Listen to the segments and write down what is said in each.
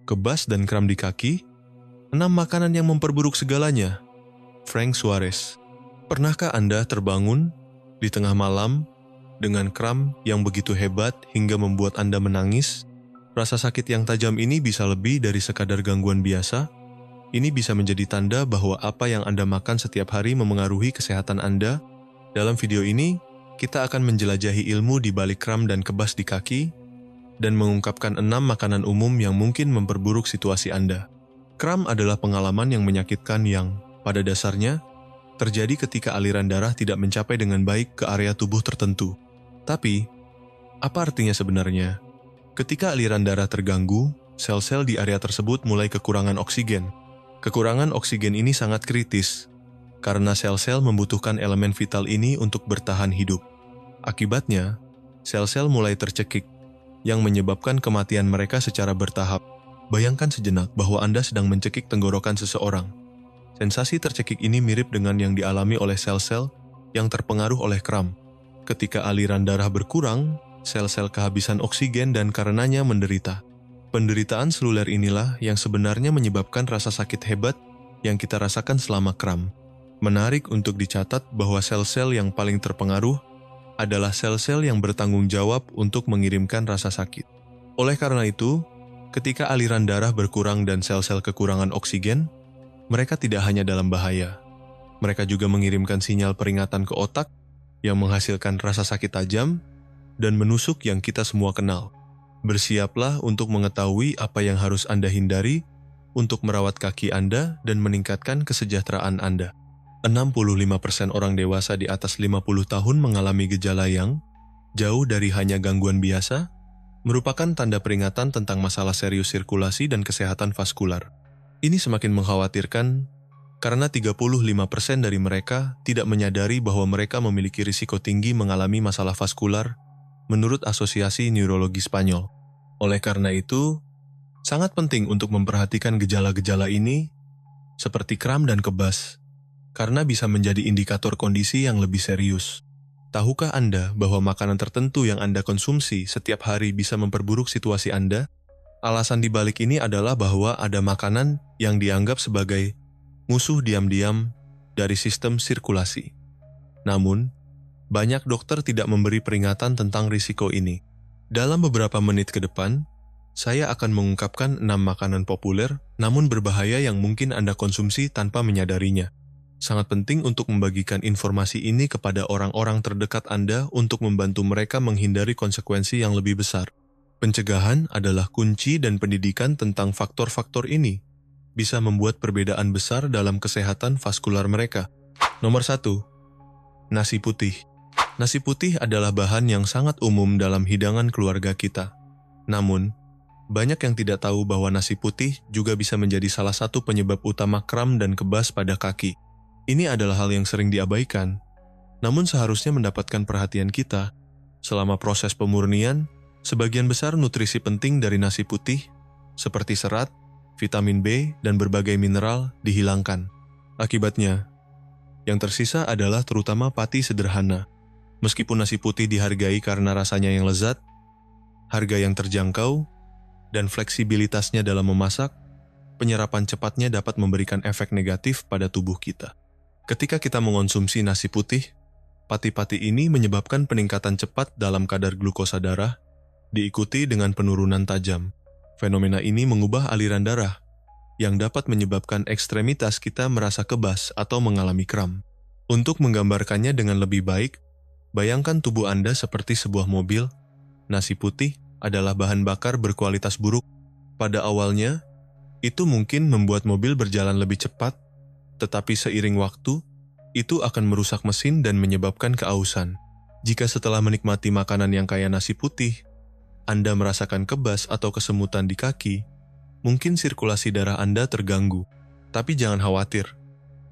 kebas dan kram di kaki, 6 makanan yang memperburuk segalanya. Frank Suarez. Pernahkah Anda terbangun di tengah malam dengan kram yang begitu hebat hingga membuat Anda menangis? Rasa sakit yang tajam ini bisa lebih dari sekadar gangguan biasa. Ini bisa menjadi tanda bahwa apa yang Anda makan setiap hari memengaruhi kesehatan Anda. Dalam video ini, kita akan menjelajahi ilmu di balik kram dan kebas di kaki dan mengungkapkan 6 makanan umum yang mungkin memperburuk situasi Anda. Kram adalah pengalaman yang menyakitkan yang, pada dasarnya, terjadi ketika aliran darah tidak mencapai dengan baik ke area tubuh tertentu. Tapi, apa artinya sebenarnya? Ketika aliran darah terganggu, sel-sel di area tersebut mulai kekurangan oksigen. Kekurangan oksigen ini sangat kritis, karena sel-sel membutuhkan elemen vital ini untuk bertahan hidup. Akibatnya, sel-sel mulai tercekik, yang menyebabkan kematian mereka secara bertahap. Bayangkan sejenak bahwa Anda sedang mencekik tenggorokan seseorang. Sensasi tercekik ini mirip dengan yang dialami oleh sel-sel yang terpengaruh oleh kram. Ketika aliran darah berkurang, sel-sel kehabisan oksigen dan karenanya menderita. Penderitaan seluler inilah yang sebenarnya menyebabkan rasa sakit hebat yang kita rasakan selama kram. Menarik untuk dicatat bahwa sel-sel yang paling terpengaruh adalah sel-sel yang bertanggung jawab untuk mengirimkan rasa sakit. Oleh karena itu, ketika aliran darah berkurang dan sel-sel kekurangan oksigen, mereka tidak hanya dalam bahaya. Mereka juga mengirimkan sinyal peringatan ke otak yang menghasilkan rasa sakit tajam dan menusuk yang kita semua kenal. Bersiaplah untuk mengetahui apa yang harus Anda hindari untuk merawat kaki Anda dan meningkatkan kesejahteraan Anda. 65% orang dewasa di atas 50 tahun mengalami gejala yang jauh dari hanya gangguan biasa, merupakan tanda peringatan tentang masalah serius sirkulasi dan kesehatan vaskular. Ini semakin mengkhawatirkan karena 35% dari mereka tidak menyadari bahwa mereka memiliki risiko tinggi mengalami masalah vaskular menurut Asosiasi Neurologi Spanyol. Oleh karena itu, sangat penting untuk memperhatikan gejala-gejala ini seperti kram dan kebas, karena bisa menjadi indikator kondisi yang lebih serius. Tahukah Anda bahwa makanan tertentu yang Anda konsumsi setiap hari bisa memperburuk situasi Anda? Alasan dibalik ini adalah bahwa ada makanan yang dianggap sebagai musuh diam-diam dari sistem sirkulasi. Namun, banyak dokter tidak memberi peringatan tentang risiko ini. Dalam beberapa menit ke depan, saya akan mengungkapkan 6 makanan populer namun berbahaya yang mungkin Anda konsumsi tanpa menyadarinya. Sangat penting untuk membagikan informasi ini kepada orang-orang terdekat Anda untuk membantu mereka menghindari konsekuensi yang lebih besar. Pencegahan adalah kunci dan pendidikan tentang faktor-faktor ini bisa membuat perbedaan besar dalam kesehatan vaskular mereka. Nomor 1. Nasi putih. Nasi putih adalah bahan yang sangat umum dalam hidangan keluarga kita. Namun, banyak yang tidak tahu bahwa nasi putih juga bisa menjadi salah satu penyebab utama kram dan kebas pada kaki. Ini adalah hal yang sering diabaikan, namun seharusnya mendapatkan perhatian kita. Selama proses pemurnian, sebagian besar nutrisi penting dari nasi putih, seperti serat, vitamin B, dan berbagai mineral, dihilangkan. Akibatnya, yang tersisa adalah terutama pati sederhana. Meskipun nasi putih dihargai karena rasanya yang lezat, harga yang terjangkau, dan fleksibilitasnya dalam memasak, penyerapan cepatnya dapat memberikan efek negatif pada tubuh kita. Ketika kita mengonsumsi nasi putih, pati-pati ini menyebabkan peningkatan cepat dalam kadar glukosa darah, diikuti dengan penurunan tajam. Fenomena ini mengubah aliran darah, yang dapat menyebabkan ekstremitas kita merasa kebas atau mengalami kram. Untuk menggambarkannya dengan lebih baik, bayangkan tubuh Anda seperti sebuah mobil. Nasi putih adalah bahan bakar berkualitas buruk. Pada awalnya, itu mungkin membuat mobil berjalan lebih cepat, tetapi seiring waktu, itu akan merusak mesin dan menyebabkan keausan. Jika setelah menikmati makanan yang kaya nasi putih, Anda merasakan kebas atau kesemutan di kaki, mungkin sirkulasi darah Anda terganggu. Tapi jangan khawatir,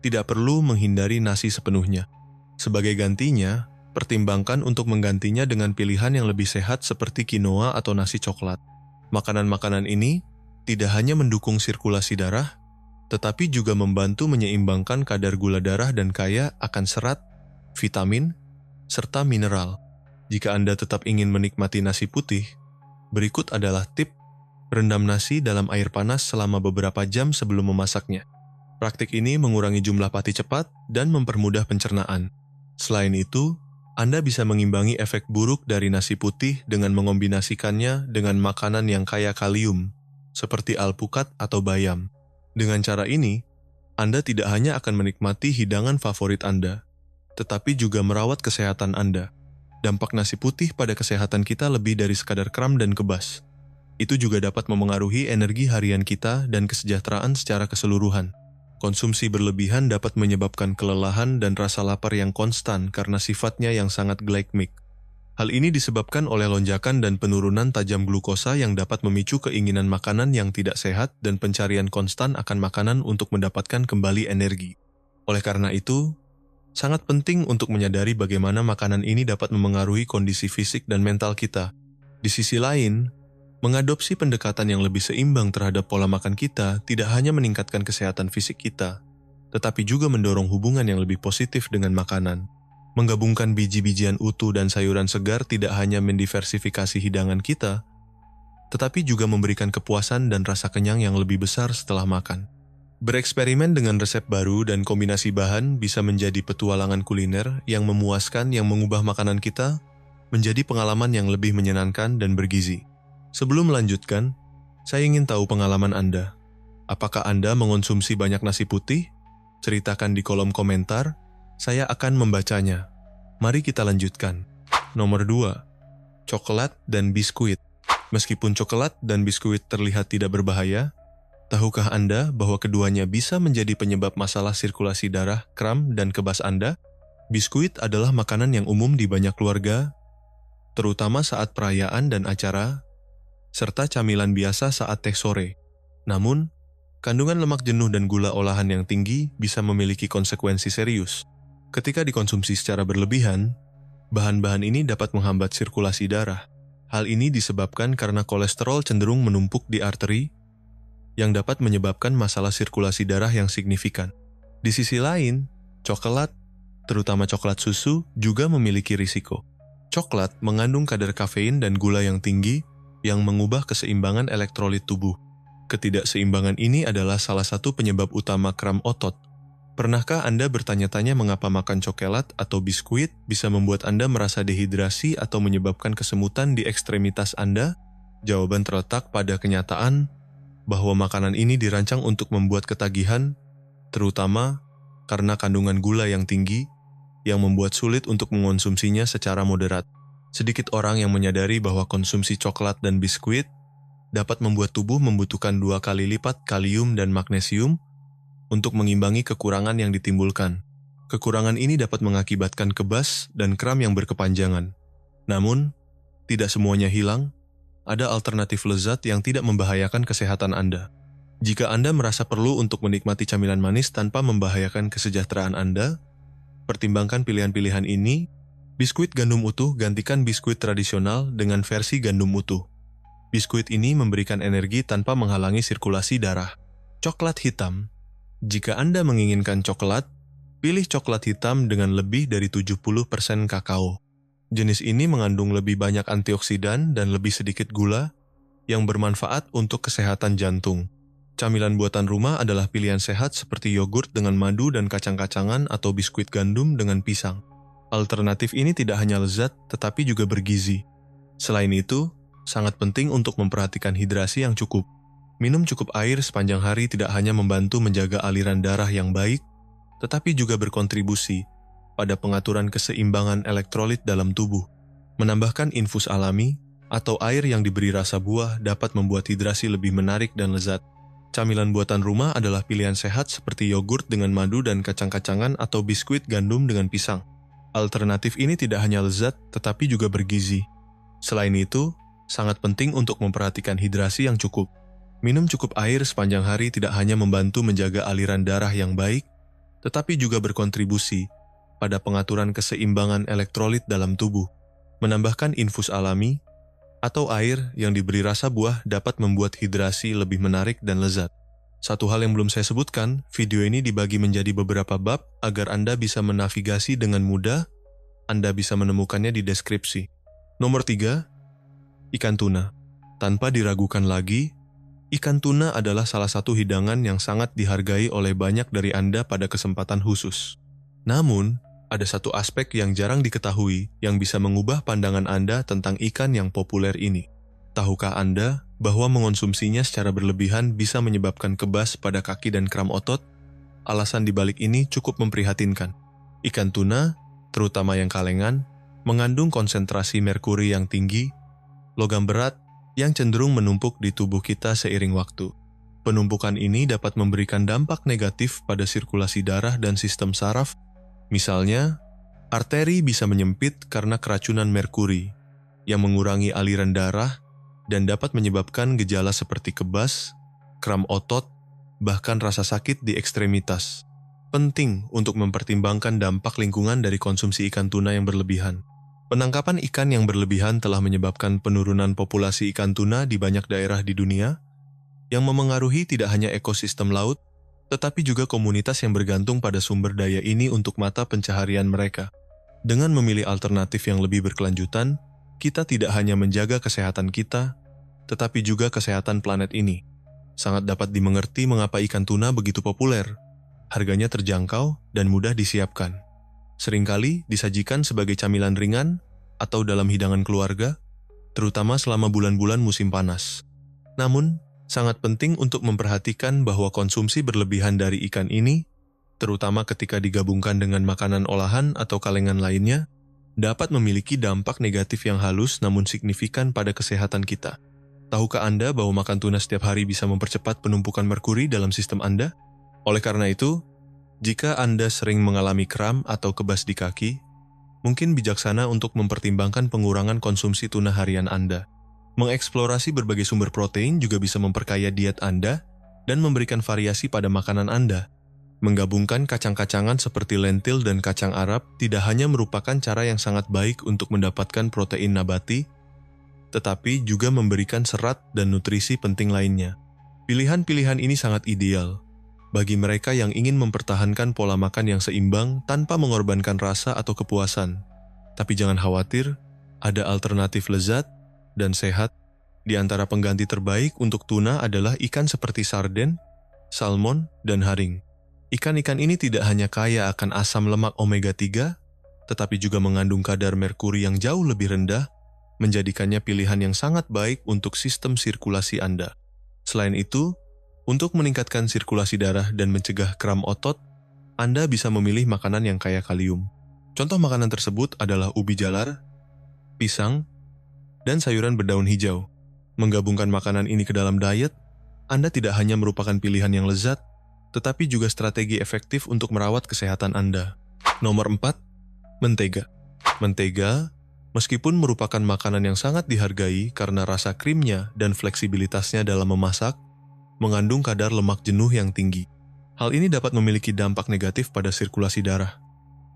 tidak perlu menghindari nasi sepenuhnya. Sebagai gantinya, pertimbangkan untuk menggantinya dengan pilihan yang lebih sehat seperti quinoa atau nasi coklat. Makanan-makanan ini tidak hanya mendukung sirkulasi darah, tetapi juga membantu menyeimbangkan kadar gula darah dan kaya akan serat, vitamin, serta mineral. Jika Anda tetap ingin menikmati nasi putih, berikut adalah tip Rendam nasi dalam air panas selama beberapa jam sebelum memasaknya. Praktik ini mengurangi jumlah pati cepat dan mempermudah pencernaan. Selain itu, Anda bisa mengimbangi efek buruk dari nasi putih dengan mengombinasikannya dengan makanan yang kaya kalium, seperti alpukat atau bayam. Dengan cara ini, Anda tidak hanya akan menikmati hidangan favorit Anda, tetapi juga merawat kesehatan Anda. Dampak nasi putih pada kesehatan kita lebih dari sekadar kram dan kebas. Itu juga dapat memengaruhi energi harian kita dan kesejahteraan secara keseluruhan. Konsumsi berlebihan dapat menyebabkan kelelahan dan rasa lapar yang konstan karena sifatnya yang sangat glikemik. Hal ini disebabkan oleh lonjakan dan penurunan tajam glukosa yang dapat memicu keinginan makanan yang tidak sehat dan pencarian konstan akan makanan untuk mendapatkan kembali energi. Oleh karena itu, sangat penting untuk menyadari bagaimana makanan ini dapat memengaruhi kondisi fisik dan mental kita. Di sisi lain, mengadopsi pendekatan yang lebih seimbang terhadap pola makan kita tidak hanya meningkatkan kesehatan fisik kita, tetapi juga mendorong hubungan yang lebih positif dengan makanan. Menggabungkan biji-bijian utuh dan sayuran segar tidak hanya mendiversifikasi hidangan kita, tetapi juga memberikan kepuasan dan rasa kenyang yang lebih besar setelah makan. Bereksperimen dengan resep baru dan kombinasi bahan bisa menjadi petualangan kuliner yang memuaskan yang mengubah makanan kita menjadi pengalaman yang lebih menyenangkan dan bergizi. Sebelum melanjutkan, saya ingin tahu pengalaman Anda. Apakah Anda mengonsumsi banyak nasi putih? Ceritakan di kolom komentar, saya akan membacanya. Mari kita lanjutkan. Nomor 2. Coklat dan biskuit. Meskipun coklat dan biskuit terlihat tidak berbahaya, tahukah Anda bahwa keduanya bisa menjadi penyebab masalah sirkulasi darah, kram, dan kebas Anda? Biskuit adalah makanan yang umum di banyak keluarga, terutama saat perayaan dan acara, serta camilan biasa saat teh sore. Namun, kandungan lemak jenuh dan gula olahan yang tinggi bisa memiliki konsekuensi serius. Ketika dikonsumsi secara berlebihan, bahan-bahan ini dapat menghambat sirkulasi darah. Hal ini disebabkan karena kolesterol cenderung menumpuk di arteri, yang dapat menyebabkan masalah sirkulasi darah yang signifikan. Di sisi lain, coklat, terutama coklat susu, juga memiliki risiko. Coklat mengandung kadar kafein dan gula yang tinggi, yang mengubah keseimbangan elektrolit tubuh. Ketidakseimbangan ini adalah salah satu penyebab utama kram otot. Pernahkah Anda bertanya-tanya mengapa makan coklat atau biskuit bisa membuat Anda merasa dehidrasi atau menyebabkan kesemutan di ekstremitas Anda? Jawaban terletak pada kenyataan bahwa makanan ini dirancang untuk membuat ketagihan, terutama karena kandungan gula yang tinggi, yang membuat sulit untuk mengonsumsinya secara moderat. Sedikit orang yang menyadari bahwa konsumsi coklat dan biskuit dapat membuat tubuh membutuhkan 2 kali lipat kalium dan magnesium untuk mengimbangi kekurangan yang ditimbulkan. Kekurangan ini dapat mengakibatkan kebas dan kram yang berkepanjangan. Namun, tidak semuanya hilang. Ada alternatif lezat yang tidak membahayakan kesehatan Anda. Jika Anda merasa perlu untuk menikmati camilan manis tanpa membahayakan kesejahteraan Anda, pertimbangkan pilihan-pilihan ini. Biskuit gandum utuh gantikan biskuit tradisional dengan versi gandum utuh. Biskuit ini memberikan energi tanpa menghalangi sirkulasi darah. Coklat hitam. Jika Anda menginginkan coklat, pilih coklat hitam dengan lebih dari 70% kakao. Jenis ini mengandung lebih banyak antioksidan dan lebih sedikit gula, yang bermanfaat untuk kesehatan jantung. Camilan buatan rumah adalah pilihan sehat seperti yogurt dengan madu dan kacang-kacangan atau biskuit gandum dengan pisang. Alternatif ini tidak hanya lezat, tetapi juga bergizi. Selain itu, sangat penting untuk memperhatikan hidrasi yang cukup. Minum cukup air sepanjang hari tidak hanya membantu menjaga aliran darah yang baik, tetapi juga berkontribusi pada pengaturan keseimbangan elektrolit dalam tubuh. Menambahkan infus alami atau air yang diberi rasa buah dapat membuat hidrasi lebih menarik dan lezat. Camilan buatan rumah adalah pilihan sehat seperti yogurt dengan madu dan kacang-kacangan atau biskuit gandum dengan pisang. Alternatif ini tidak hanya lezat, tetapi juga bergizi. Selain itu, sangat penting untuk memperhatikan hidrasi yang cukup. Minum cukup air sepanjang hari tidak hanya membantu menjaga aliran darah yang baik, tetapi juga berkontribusi pada pengaturan keseimbangan elektrolit dalam tubuh. Menambahkan infus alami atau air yang diberi rasa buah dapat membuat hidrasi lebih menarik dan lezat. Satu hal yang belum saya sebutkan, video ini dibagi menjadi beberapa bab agar Anda bisa menavigasi dengan mudah. Anda bisa menemukannya di deskripsi. Nomor 3, ikan tuna. Tanpa diragukan lagi, Ikan tuna adalah salah satu hidangan yang sangat dihargai oleh banyak dari Anda pada kesempatan khusus. Namun, ada satu aspek yang jarang diketahui yang bisa mengubah pandangan Anda tentang ikan yang populer ini. Tahukah Anda bahwa mengonsumsinya secara berlebihan bisa menyebabkan kebas pada kaki dan kram otot? Alasan dibalik ini cukup memprihatinkan. Ikan tuna, terutama yang kalengan, mengandung konsentrasi merkuri yang tinggi, logam berat yang cenderung menumpuk di tubuh kita seiring waktu. Penumpukan ini dapat memberikan dampak negatif pada sirkulasi darah dan sistem saraf. Misalnya, arteri bisa menyempit karena keracunan merkuri, yang mengurangi aliran darah dan dapat menyebabkan gejala seperti kebas, kram otot, bahkan rasa sakit di ekstremitas. Penting untuk mempertimbangkan dampak lingkungan dari konsumsi ikan tuna yang berlebihan. Penangkapan ikan yang berlebihan telah menyebabkan penurunan populasi ikan tuna di banyak daerah di dunia, yang memengaruhi tidak hanya ekosistem laut, tetapi juga komunitas yang bergantung pada sumber daya ini untuk mata pencaharian mereka. Dengan memilih alternatif yang lebih berkelanjutan, kita tidak hanya menjaga kesehatan kita, tetapi juga kesehatan planet ini. Sangat dapat dimengerti mengapa ikan tuna begitu populer. Harganya terjangkau dan mudah disiapkan. Seringkali disajikan sebagai camilan ringan atau dalam hidangan keluarga, terutama selama bulan-bulan musim panas. Namun, sangat penting untuk memperhatikan bahwa konsumsi berlebihan dari ikan ini, terutama ketika digabungkan dengan makanan olahan atau kalengan lainnya, dapat memiliki dampak negatif yang halus namun signifikan pada kesehatan kita. Tahukah Anda bahwa makan tuna setiap hari bisa mempercepat penumpukan merkuri dalam sistem Anda? Oleh karena itu, jika Anda sering mengalami kram atau kebas di kaki, mungkin bijaksana untuk mempertimbangkan pengurangan konsumsi tuna harian Anda. Mengeksplorasi berbagai sumber protein juga bisa memperkaya diet Anda dan memberikan variasi pada makanan Anda. Menggabungkan kacang-kacangan seperti lentil dan kacang Arab tidak hanya merupakan cara yang sangat baik untuk mendapatkan protein nabati, tetapi juga memberikan serat dan nutrisi penting lainnya. Pilihan-pilihan ini sangat ideal bagi mereka yang ingin mempertahankan pola makan yang seimbang tanpa mengorbankan rasa atau kepuasan. Tapi jangan khawatir, ada alternatif lezat dan sehat. Di antara pengganti terbaik untuk tuna adalah ikan seperti sarden, salmon, dan haring. Ikan-ikan ini tidak hanya kaya akan asam lemak omega 3, tetapi juga mengandung kadar merkuri yang jauh lebih rendah, menjadikannya pilihan yang sangat baik untuk sistem sirkulasi Anda. Selain itu, untuk meningkatkan sirkulasi darah dan mencegah kram otot, Anda bisa memilih makanan yang kaya kalium. Contoh makanan tersebut adalah ubi jalar, pisang, dan sayuran berdaun hijau. Menggabungkan makanan ini ke dalam diet, Anda tidak hanya merupakan pilihan yang lezat, tetapi juga strategi efektif untuk merawat kesehatan Anda. Nomor 4. Mentega. Mentega, meskipun merupakan makanan yang sangat dihargai karena rasa krimnya dan fleksibilitasnya dalam memasak, mengandung kadar lemak jenuh yang tinggi. Hal ini dapat memiliki dampak negatif pada sirkulasi darah.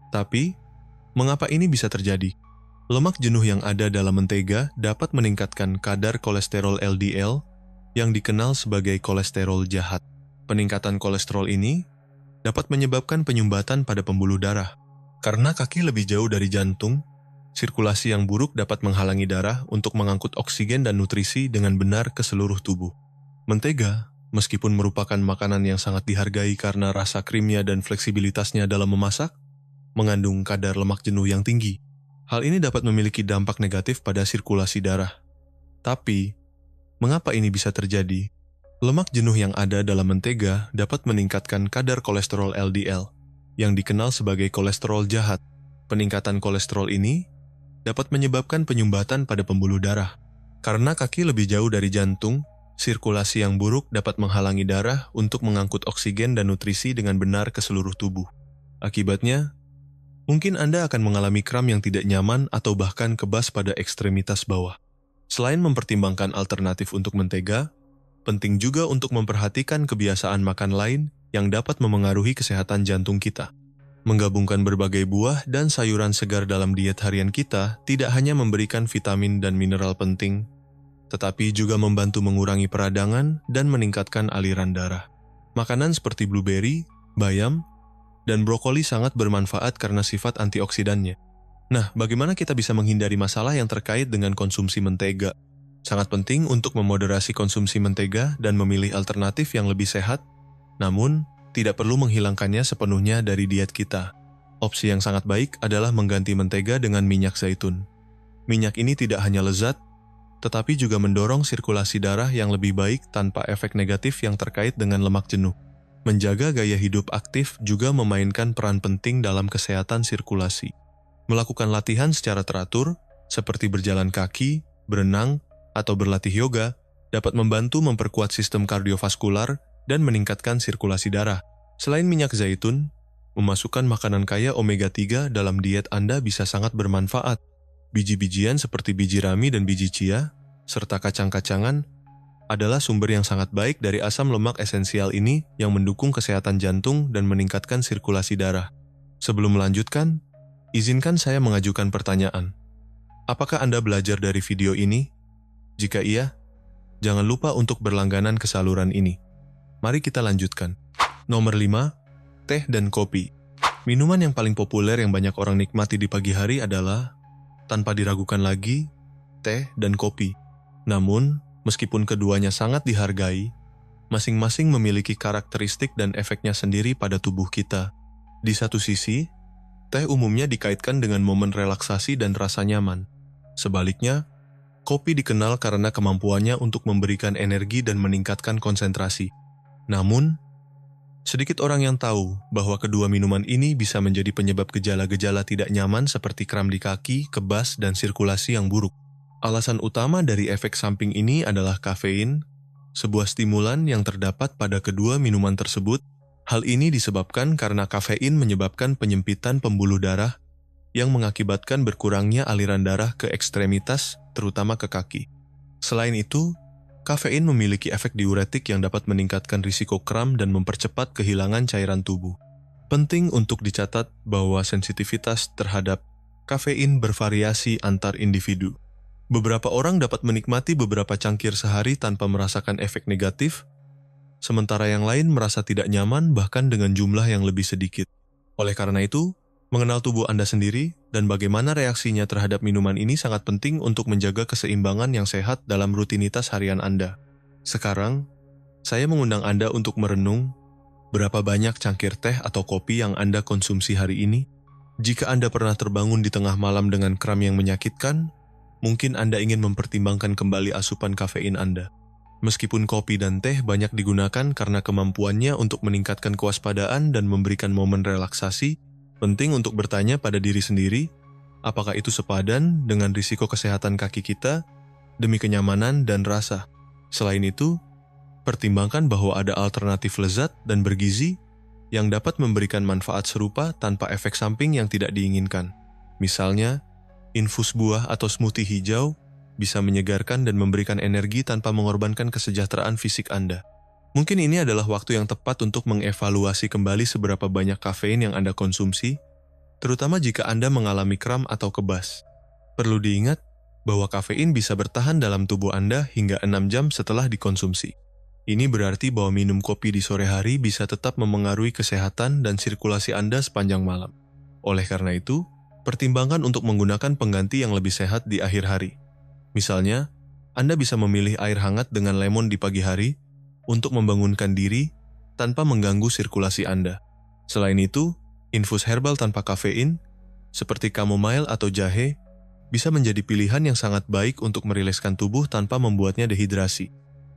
Tapi, mengapa ini bisa terjadi? Lemak jenuh yang ada dalam mentega dapat meningkatkan kadar kolesterol LDL yang dikenal sebagai kolesterol jahat. Peningkatan kolesterol ini dapat menyebabkan penyumbatan pada pembuluh darah. Karena kaki lebih jauh dari jantung, sirkulasi yang buruk dapat menghalangi darah untuk mengangkut oksigen dan nutrisi dengan benar ke seluruh tubuh. Mentega, meskipun merupakan makanan yang sangat dihargai karena rasa krimnya dan fleksibilitasnya dalam memasak, mengandung kadar lemak jenuh yang tinggi. Hal ini dapat memiliki dampak negatif pada sirkulasi darah. Tapi, mengapa ini bisa terjadi? Lemak jenuh yang ada dalam mentega dapat meningkatkan kadar kolesterol LDL, yang dikenal sebagai kolesterol jahat. Peningkatan kolesterol ini dapat menyebabkan penyumbatan pada pembuluh darah. Karena kaki lebih jauh dari jantung, sirkulasi yang buruk dapat menghalangi darah untuk mengangkut oksigen dan nutrisi dengan benar ke seluruh tubuh. Akibatnya, mungkin Anda akan mengalami kram yang tidak nyaman atau bahkan kebas pada ekstremitas bawah. Selain mempertimbangkan alternatif untuk mentega, penting juga untuk memperhatikan kebiasaan makan lain yang dapat memengaruhi kesehatan jantung kita. Menggabungkan berbagai buah dan sayuran segar dalam diet harian kita tidak hanya memberikan vitamin dan mineral penting, tetapi juga membantu mengurangi peradangan dan meningkatkan aliran darah. Makanan seperti blueberry, bayam, dan brokoli sangat bermanfaat karena sifat antioksidannya. Nah, bagaimana kita bisa menghindari masalah yang terkait dengan konsumsi mentega? Sangat penting untuk memoderasi konsumsi mentega dan memilih alternatif yang lebih sehat, namun tidak perlu menghilangkannya sepenuhnya dari diet kita. Opsi yang sangat baik adalah mengganti mentega dengan minyak zaitun. Minyak ini tidak hanya lezat, tetapi juga mendorong sirkulasi darah yang lebih baik tanpa efek negatif yang terkait dengan lemak jenuh. Menjaga gaya hidup aktif juga memainkan peran penting dalam kesehatan sirkulasi. Melakukan latihan secara teratur, seperti berjalan kaki, berenang, atau berlatih yoga, dapat membantu memperkuat sistem kardiovaskular dan meningkatkan sirkulasi darah. Selain minyak zaitun, memasukkan makanan kaya omega 3 dalam diet Anda bisa sangat bermanfaat. Biji-bijian seperti biji rami dan biji chia, serta kacang-kacangan, adalah sumber yang sangat baik dari asam lemak esensial ini yang mendukung kesehatan jantung dan meningkatkan sirkulasi darah. Sebelum melanjutkan, izinkan saya mengajukan pertanyaan. Apakah Anda belajar dari video ini? Jika iya, jangan lupa untuk berlangganan ke saluran ini. Mari kita lanjutkan. Nomor 5, teh dan kopi. Minuman yang paling populer yang banyak orang nikmati di pagi hari adalah, tanpa diragukan lagi, teh dan kopi. Namun, meskipun keduanya sangat dihargai, masing-masing memiliki karakteristik dan efeknya sendiri pada tubuh kita. Di satu sisi, teh umumnya dikaitkan dengan momen relaksasi dan rasa nyaman. Sebaliknya, kopi dikenal karena kemampuannya untuk memberikan energi dan meningkatkan konsentrasi. Namun, sedikit orang yang tahu bahwa kedua minuman ini bisa menjadi penyebab gejala-gejala tidak nyaman seperti kram di kaki, kebas, dan sirkulasi yang buruk. Alasan utama dari efek samping ini adalah kafein, sebuah stimulan yang terdapat pada kedua minuman tersebut. Hal ini disebabkan karena kafein menyebabkan penyempitan pembuluh darah yang mengakibatkan berkurangnya aliran darah ke ekstremitas, terutama ke kaki. Selain itu, kafein memiliki efek diuretik yang dapat meningkatkan risiko kram dan mempercepat kehilangan cairan tubuh. Penting untuk dicatat bahwa sensitivitas terhadap kafein bervariasi antar individu. Beberapa orang dapat menikmati beberapa cangkir sehari tanpa merasakan efek negatif, sementara yang lain merasa tidak nyaman bahkan dengan jumlah yang lebih sedikit. Oleh karena itu, mengenal tubuh Anda sendiri dan bagaimana reaksinya terhadap minuman ini sangat penting untuk menjaga keseimbangan yang sehat dalam rutinitas harian Anda. Sekarang, saya mengundang Anda untuk merenung berapa banyak cangkir teh atau kopi yang Anda konsumsi hari ini. Jika Anda pernah terbangun di tengah malam dengan kram yang menyakitkan, mungkin Anda ingin mempertimbangkan kembali asupan kafein Anda. Meskipun kopi dan teh banyak digunakan karena kemampuannya untuk meningkatkan kewaspadaan dan memberikan momen relaksasi, penting untuk bertanya pada diri sendiri, apakah itu sepadan dengan risiko kesehatan kaki kita demi kenyamanan dan rasa. Selain itu, pertimbangkan bahwa ada alternatif lezat dan bergizi yang dapat memberikan manfaat serupa tanpa efek samping yang tidak diinginkan. Misalnya, infus buah atau smoothie hijau bisa menyegarkan dan memberikan energi tanpa mengorbankan kesejahteraan fisik Anda. Mungkin ini adalah waktu yang tepat untuk mengevaluasi kembali seberapa banyak kafein yang Anda konsumsi, terutama jika Anda mengalami kram atau kebas. Perlu diingat bahwa kafein bisa bertahan dalam tubuh Anda hingga 6 jam setelah dikonsumsi. Ini berarti bahwa minum kopi di sore hari bisa tetap memengaruhi kesehatan dan sirkulasi Anda sepanjang malam. Oleh karena itu, pertimbangkan untuk menggunakan pengganti yang lebih sehat di akhir hari. Misalnya, Anda bisa memilih air hangat dengan lemon di pagi hari untuk membangunkan diri tanpa mengganggu sirkulasi Anda. Selain itu, infus herbal tanpa kafein, seperti chamomile atau jahe, bisa menjadi pilihan yang sangat baik untuk merilekskan tubuh tanpa membuatnya dehidrasi.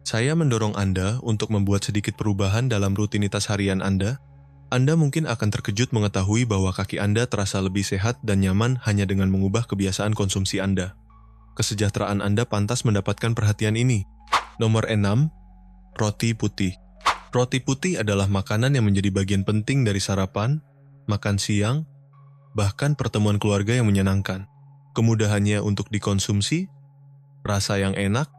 Saya mendorong Anda untuk membuat sedikit perubahan dalam rutinitas harian Anda. Anda mungkin akan terkejut mengetahui bahwa kaki Anda terasa lebih sehat dan nyaman hanya dengan mengubah kebiasaan konsumsi Anda. Kesejahteraan Anda pantas mendapatkan perhatian ini. Nomor 6, roti putih. Roti putih adalah makanan yang menjadi bagian penting dari sarapan, makan siang, bahkan pertemuan keluarga yang menyenangkan. Kemudahannya untuk dikonsumsi, rasa yang enak,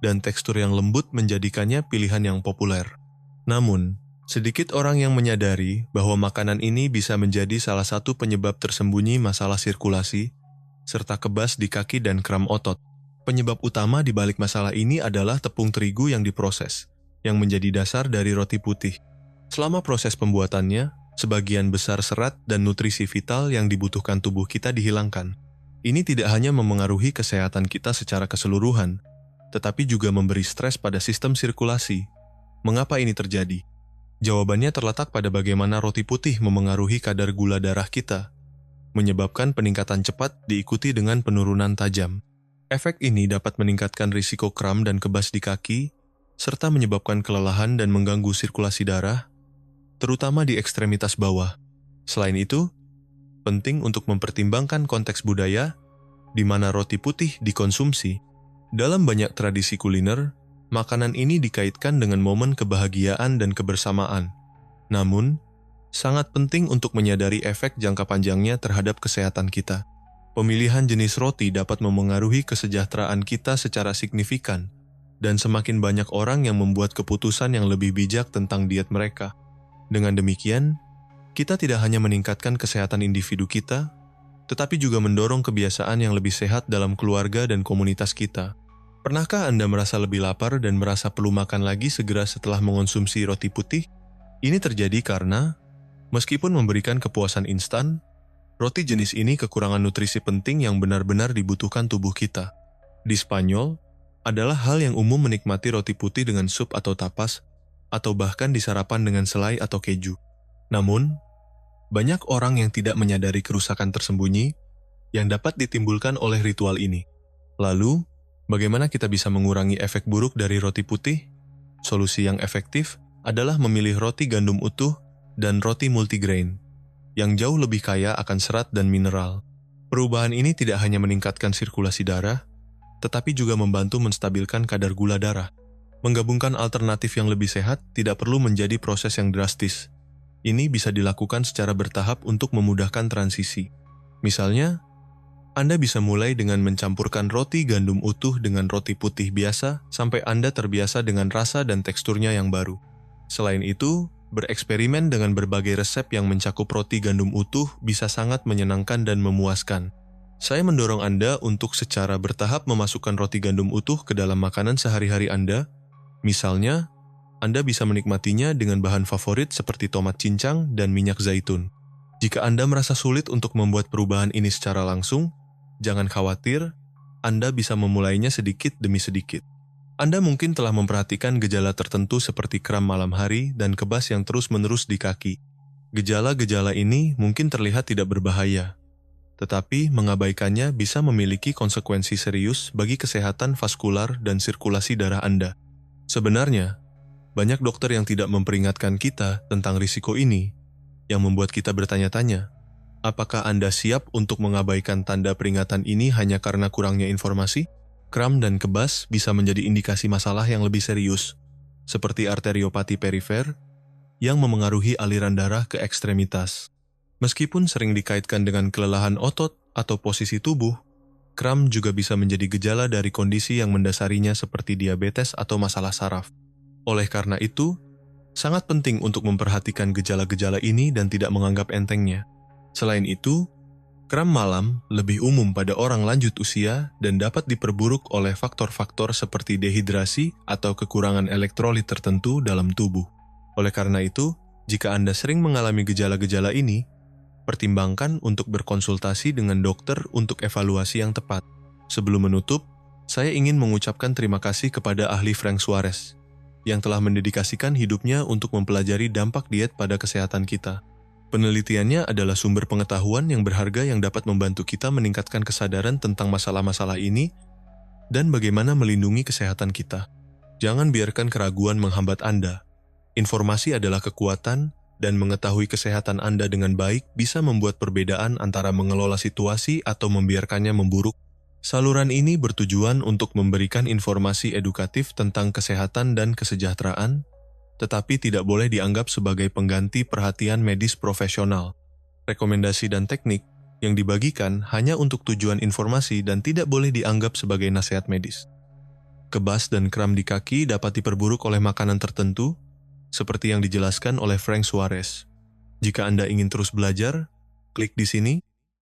dan tekstur yang lembut menjadikannya pilihan yang populer. Namun, sedikit orang yang menyadari bahwa makanan ini bisa menjadi salah satu penyebab tersembunyi masalah sirkulasi, serta kebas di kaki dan kram otot. Penyebab utama di balik masalah ini adalah tepung terigu yang diproses, yang menjadi dasar dari roti putih. Selama proses pembuatannya, sebagian besar serat dan nutrisi vital yang dibutuhkan tubuh kita dihilangkan. Ini tidak hanya memengaruhi kesehatan kita secara keseluruhan, tetapi juga memberi stres pada sistem sirkulasi. Mengapa ini terjadi? Jawabannya terletak pada bagaimana roti putih memengaruhi kadar gula darah kita, menyebabkan peningkatan cepat diikuti dengan penurunan tajam. Efek ini dapat meningkatkan risiko kram dan kebas di kaki, serta menyebabkan kelelahan dan mengganggu sirkulasi darah, terutama di ekstremitas bawah. Selain itu, penting untuk mempertimbangkan konteks budaya di mana roti putih dikonsumsi. Dalam banyak tradisi kuliner, makanan ini dikaitkan dengan momen kebahagiaan dan kebersamaan. Namun, sangat penting untuk menyadari efek jangka panjangnya terhadap kesehatan kita. Pemilihan jenis roti dapat memengaruhi kesejahteraan kita secara signifikan, dan semakin banyak orang yang membuat keputusan yang lebih bijak tentang diet mereka. Dengan demikian, kita tidak hanya meningkatkan kesehatan individu kita, tetapi juga mendorong kebiasaan yang lebih sehat dalam keluarga dan komunitas kita. Pernahkah Anda merasa lebih lapar dan merasa perlu makan lagi segera setelah mengonsumsi roti putih? Ini terjadi karena, meskipun memberikan kepuasan instan, roti jenis ini kekurangan nutrisi penting yang benar-benar dibutuhkan tubuh kita. Di Spanyol, adalah hal yang umum menikmati roti putih dengan sup atau tapas, atau bahkan disarapan dengan selai atau keju. Namun, banyak orang yang tidak menyadari kerusakan tersembunyi yang dapat ditimbulkan oleh ritual ini. Lalu, bagaimana kita bisa mengurangi efek buruk dari roti putih? Solusi yang efektif adalah memilih roti gandum utuh dan roti multigrain, yang jauh lebih kaya akan serat dan mineral. Perubahan ini tidak hanya meningkatkan sirkulasi darah, tetapi juga membantu menstabilkan kadar gula darah. Menggabungkan alternatif yang lebih sehat tidak perlu menjadi proses yang drastis. Ini bisa dilakukan secara bertahap untuk memudahkan transisi. Misalnya, Anda bisa mulai dengan mencampurkan roti gandum utuh dengan roti putih biasa sampai Anda terbiasa dengan rasa dan teksturnya yang baru. Selain itu, bereksperimen dengan berbagai resep yang mencakup roti gandum utuh bisa sangat menyenangkan dan memuaskan. Saya mendorong Anda untuk secara bertahap memasukkan roti gandum utuh ke dalam makanan sehari-hari Anda. Misalnya, Anda bisa menikmatinya dengan bahan favorit seperti tomat cincang dan minyak zaitun. Jika Anda merasa sulit untuk membuat perubahan ini secara langsung, jangan khawatir, Anda bisa memulainya sedikit demi sedikit. Anda mungkin telah memperhatikan gejala tertentu seperti kram malam hari dan kebas yang terus-menerus di kaki. Gejala-gejala ini mungkin terlihat tidak berbahaya, tetapi mengabaikannya bisa memiliki konsekuensi serius bagi kesehatan vaskular dan sirkulasi darah Anda. Sebenarnya, banyak dokter yang tidak memperingatkan kita tentang risiko ini, yang membuat kita bertanya-tanya, apakah Anda siap untuk mengabaikan tanda peringatan ini hanya karena kurangnya informasi? Kram dan kebas bisa menjadi indikasi masalah yang lebih serius, seperti arteriopati perifer, yang memengaruhi aliran darah ke ekstremitas. Meskipun sering dikaitkan dengan kelelahan otot atau posisi tubuh, kram juga bisa menjadi gejala dari kondisi yang mendasarinya seperti diabetes atau masalah saraf. Oleh karena itu, sangat penting untuk memperhatikan gejala-gejala ini dan tidak menganggap entengnya. Selain itu, kram malam lebih umum pada orang lanjut usia dan dapat diperburuk oleh faktor-faktor seperti dehidrasi atau kekurangan elektrolit tertentu dalam tubuh. Oleh karena itu, jika Anda sering mengalami gejala-gejala ini, pertimbangkan untuk berkonsultasi dengan dokter untuk evaluasi yang tepat. Sebelum menutup, saya ingin mengucapkan terima kasih kepada ahli Frank Suarez yang telah mendedikasikan hidupnya untuk mempelajari dampak diet pada kesehatan kita. Penelitiannya adalah sumber pengetahuan yang berharga yang dapat membantu kita meningkatkan kesadaran tentang masalah-masalah ini dan bagaimana melindungi kesehatan kita. Jangan biarkan keraguan menghambat Anda. Informasi adalah kekuatan, dan mengetahui kesehatan Anda dengan baik bisa membuat perbedaan antara mengelola situasi atau membiarkannya memburuk. Saluran ini bertujuan untuk memberikan informasi edukatif tentang kesehatan dan kesejahteraan, tetapi tidak boleh dianggap sebagai pengganti perhatian medis profesional. Rekomendasi dan teknik yang dibagikan hanya untuk tujuan informasi dan tidak boleh dianggap sebagai nasihat medis. Kebas dan kram di kaki dapat diperburuk oleh makanan tertentu, seperti yang dijelaskan oleh Frank Suarez. Jika Anda ingin terus belajar, klik di sini